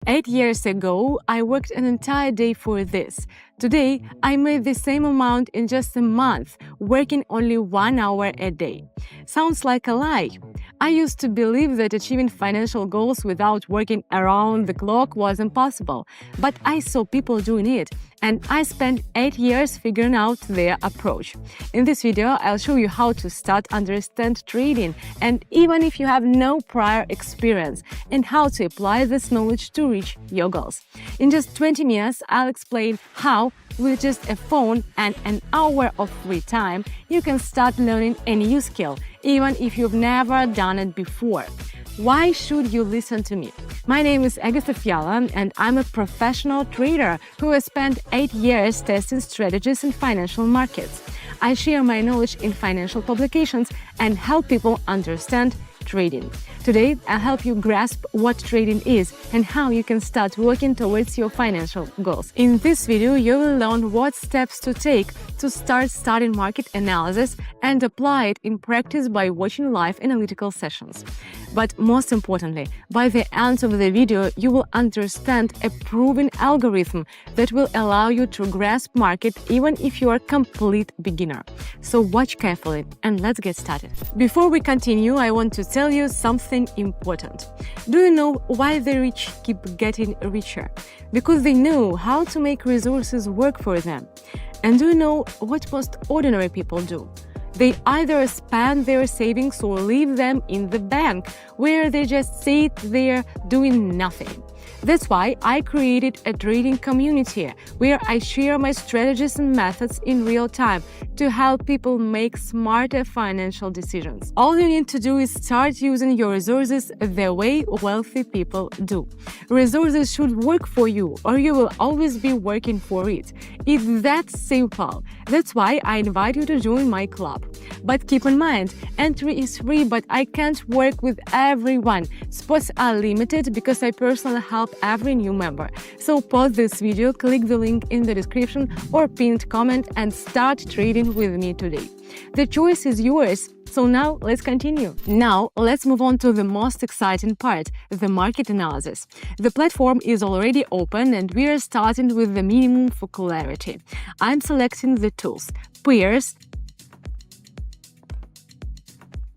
8 years ago, I worked an entire day for this. Today, I made the same amount in just a month, working only 1 hour a day. Sounds like a lie. I used to believe that achieving financial goals without working around the clock was impossible, but I saw people doing it, and I spent 8 years figuring out their approach. In this video, I'll show you how to start understand trading, and even if you have no prior experience, and how to apply this knowledge to reach your goals. In just 20 minutes, I'll explain how, with just a phone and an hour of free time, you can start learning a new skill, even if you've never done it before. Why should you listen to me? My name is Agatha, and I'm a professional trader who has spent 8 years testing strategies in financial markets. I share my knowledge in financial publications and help people understand trading. Today, I'll help you grasp what trading is and how you can start working towards your financial goals. In this video, you will learn what steps to take to start studying market analysis and apply it in practice by watching live analytical sessions. But most importantly, by the end of the video, you will understand a proven algorithm that will allow you to grasp market even if you are a complete beginner. So watch carefully and let's get started. Before we continue, I want to tell you something important. Do you know why the rich keep getting richer? Because they know how to make resources work for them. And do you know what most ordinary people do? They either spend their savings or leave them in the bank, where they just sit there doing nothing. That's why I created a trading community where I share my strategies and methods in real time to help people make smarter financial decisions. All you need to do is start using your resources the way wealthy people do. Resources should work for you, or you will always be working for it. It's that simple. That's why I invite you to join my club. But keep in mind, entry is free, but I can't work with everyone. Spots are limited because I personally help every new member. So pause this video, click the link in the description or pinned comment and start trading with me today. The choice is yours. So now let's continue. Now let's move on to the most exciting part, the market analysis. The platform is already open and we are starting with the minimum for clarity. I'm selecting the tools, pairs,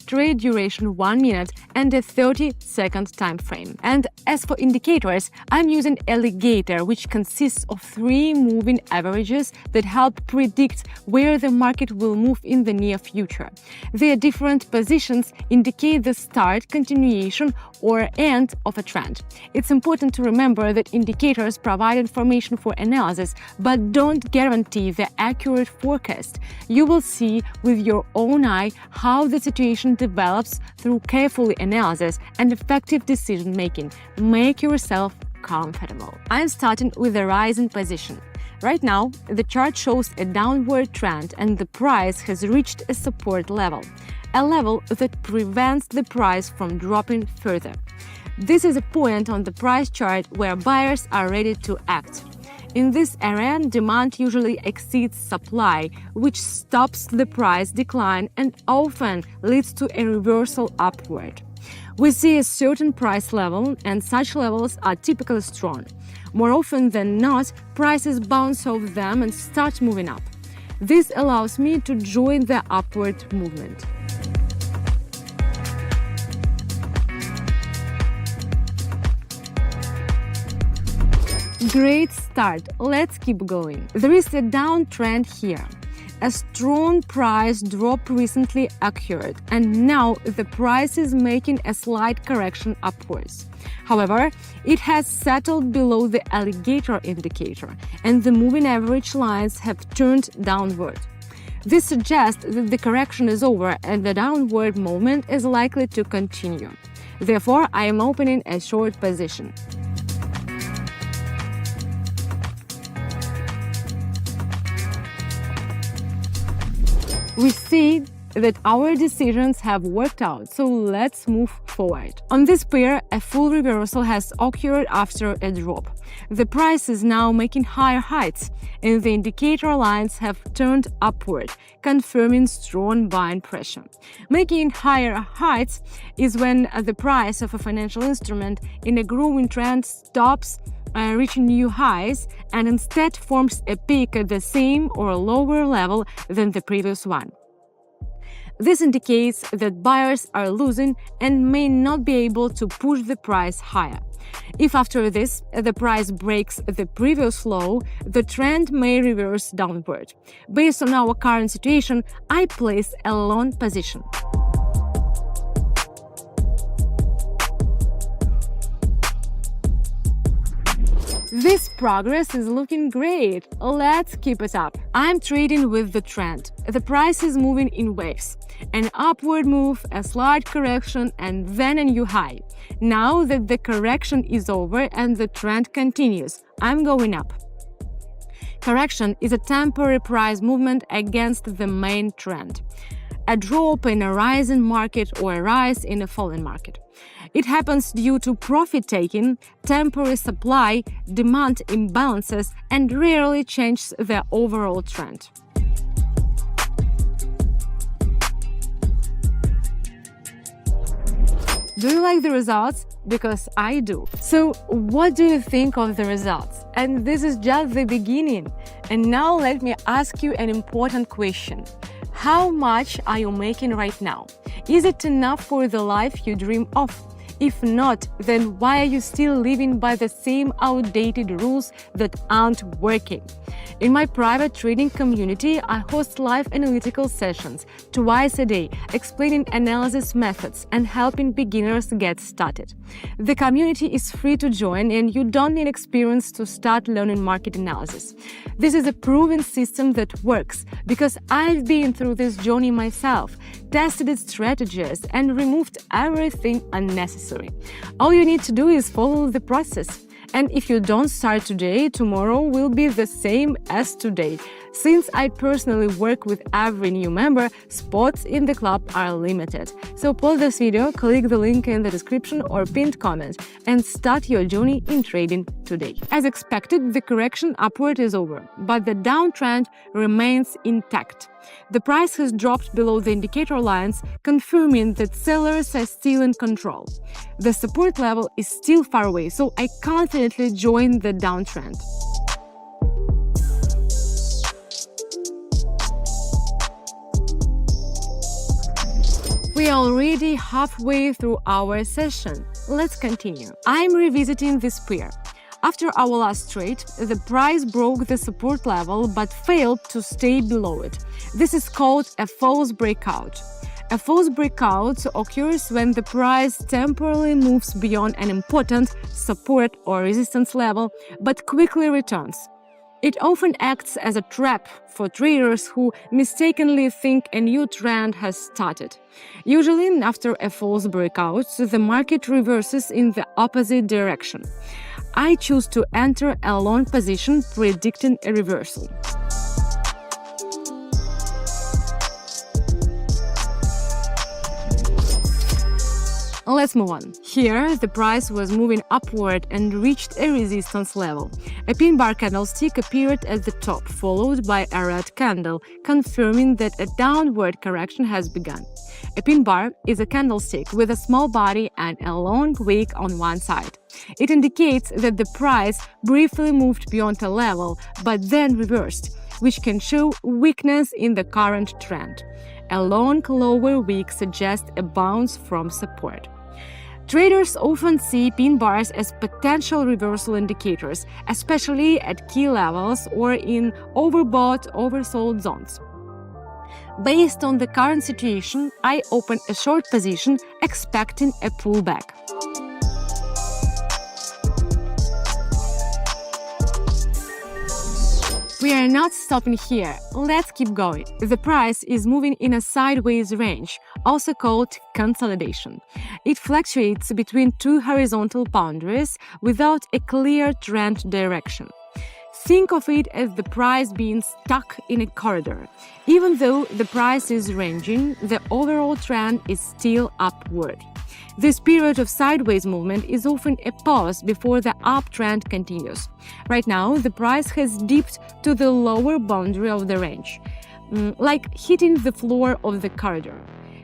trade duration 1 minute and a 30-second time frame. And as for indicators, I'm using Alligator, which consists of 3 moving averages that help predict where the market will move in the near future. Their different positions indicate the start, continuation, or end of a trend. It's important to remember that indicators provide information for analysis, but don't guarantee the accurate forecast. You will see with your own eye how the situation develops through careful analysis and effective decision-making. Make yourself comfortable. I'm starting with a rising position. Right now, the chart shows a downward trend and the price has reached a support level, a level that prevents the price from dropping further. This is a point on the price chart where buyers are ready to act. In this area, demand usually exceeds supply, which stops the price decline and often leads to a reversal upward. We see a certain price level, and such levels are typically strong. More often than not, prices bounce off them and start moving up. This allows me to join the upward movement. Great start. Let's keep going. There is a downtrend here. A strong price drop recently occurred, and now the price is making a slight correction upwards. However, it has settled below the alligator indicator, and the moving average lines have turned downward. This suggests that the correction is over and the downward movement is likely to continue. Therefore, I am opening a short position. We see that our decisions have worked out, so let's move forward. On this pair, a full reversal has occurred after a drop. The price is now making higher heights, and the indicator lines have turned upward, confirming strong buying pressure. Making higher heights is when the price of a financial instrument in a growing trend stops reaching new highs and instead forms a peak at the same or lower level than the previous one. This indicates that buyers are losing and may not be able to push the price higher. If after this the price breaks the previous low, the trend may reverse downward. Based on our current situation, I place a long position. This progress is looking great. Let's keep it up. I'm trading with the trend. The price is moving in waves. An upward move, a slight correction, and then a new high. Now that the correction is over and the trend continues, I'm going up. Correction is a temporary price movement against the main trend. A drop in a rising market or a rise in a falling market. It happens due to profit-taking, temporary supply-demand imbalances, and rarely changes the overall trend. Do you like the results? Because I do. So, what do you think of the results? And this is just the beginning. And now let me ask you an important question. How much are you making right now? Is it enough for the life you dream of? If not, then why are you still living by the same outdated rules that aren't working? In my private trading community, I host live analytical sessions twice a day, explaining analysis methods and helping beginners get started. The community is free to join, and you don't need experience to start learning market analysis. This is a proven system that works because I've been through this journey myself, tested its strategies, and removed everything unnecessary. All you need to do is follow the process. And if you don't start today, tomorrow will be the same as today. Since I personally work with every new member, spots in the club are limited. So pause this video, click the link in the description or pinned comment, and start your journey in trading today. As expected, the correction upward is over, but the downtrend remains intact. The price has dropped below the indicator lines, confirming that sellers are still in control. The support level is still far away, so I confidently join the downtrend. We are already halfway through our session. Let's continue. I'm revisiting this pair. After our last trade, the price broke the support level but failed to stay below it. This is called a false breakout. A false breakout occurs when the price temporarily moves beyond an important support or resistance level but quickly returns. It often acts as a trap for traders who mistakenly think a new trend has started. Usually, after a false breakout, the market reverses in the opposite direction. I choose to enter a long position predicting a reversal. Let's move on. Here, the price was moving upward and reached a resistance level. A pin bar candlestick appeared at the top, followed by a red candle, confirming that a downward correction has begun. A pin bar is a candlestick with a small body and a long wick on one side. It indicates that the price briefly moved beyond a level, but then reversed, which can show weakness in the current trend. A long lower wick suggests a bounce from support. Traders often see pin bars as potential reversal indicators, especially at key levels or in overbought, oversold zones. Based on the current situation, I open a short position expecting a pullback. We are not stopping here. Let's keep going. The price is moving in a sideways range, also called consolidation. It fluctuates between two horizontal boundaries without a clear trend direction. Think of it as the price being stuck in a corridor. Even though the price is ranging, the overall trend is still upward. This period of sideways movement is often a pause before the uptrend continues. Right now, the price has dipped to the lower boundary of the range, like hitting the floor of the corridor.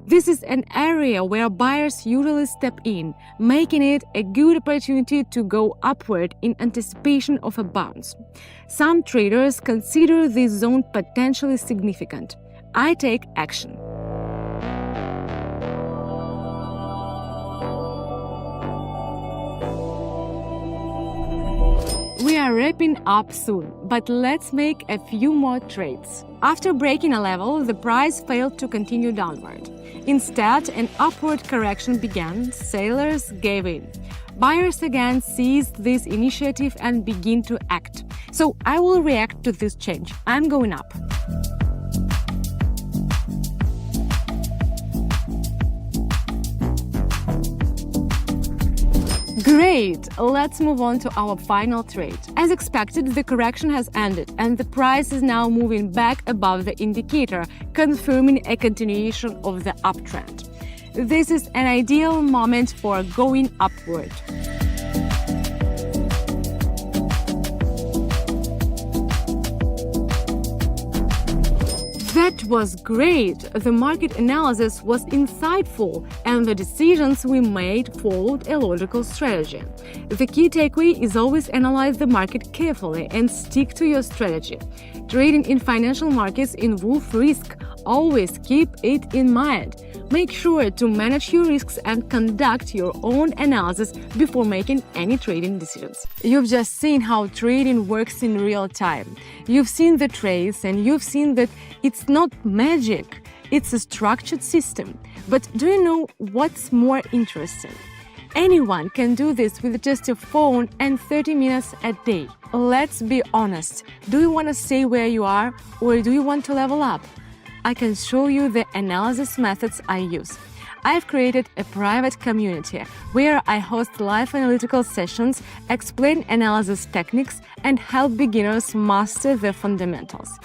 This is an area where buyers usually step in, making it a good opportunity to go upward in anticipation of a bounce. Some traders consider this zone potentially significant. I take action. We are wrapping up soon, but let's make a few more trades. After breaking a level, the price failed to continue downward. Instead, an upward correction began. Sellers gave in. Buyers again seized this initiative and begin to act. So I will react to this change. I'm going up. Great! Let's move on to our final trade. As expected, the correction has ended and the price is now moving back above the indicator, confirming a continuation of the uptrend. This is an ideal moment for going upward. That was great! The market analysis was insightful, and the decisions we made followed a logical strategy. The key takeaway is always analyze the market carefully and stick to your strategy. Trading in financial markets involves risk. Always keep it in mind. Make sure to manage your risks and conduct your own analysis before making any trading decisions. You've just seen how trading works in real time. You've seen the trades and you've seen that it's not magic, it's a structured system. But do you know what's more interesting? Anyone can do this with just a phone and 30 minutes a day. Let's be honest. Do you want to stay where you are or do you want to level up? I can show you the analysis methods I use. I've created a private community where I host live analytical sessions, explain analysis techniques, and help beginners master the fundamentals.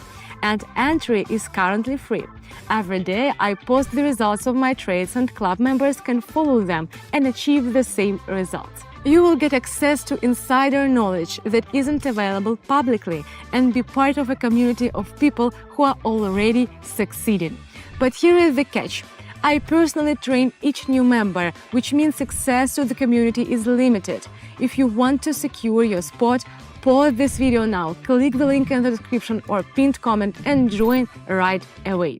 And entry is currently free. Every day I post the results of my trades and club members can follow them and achieve the same results. You will get access to insider knowledge that isn't available publicly and be part of a community of people who are already succeeding. But here is the catch. I personally train each new member, which means access to the community is limited. If you want to secure your spot, pause this video now, click the link in the description or pinned comment and join right away.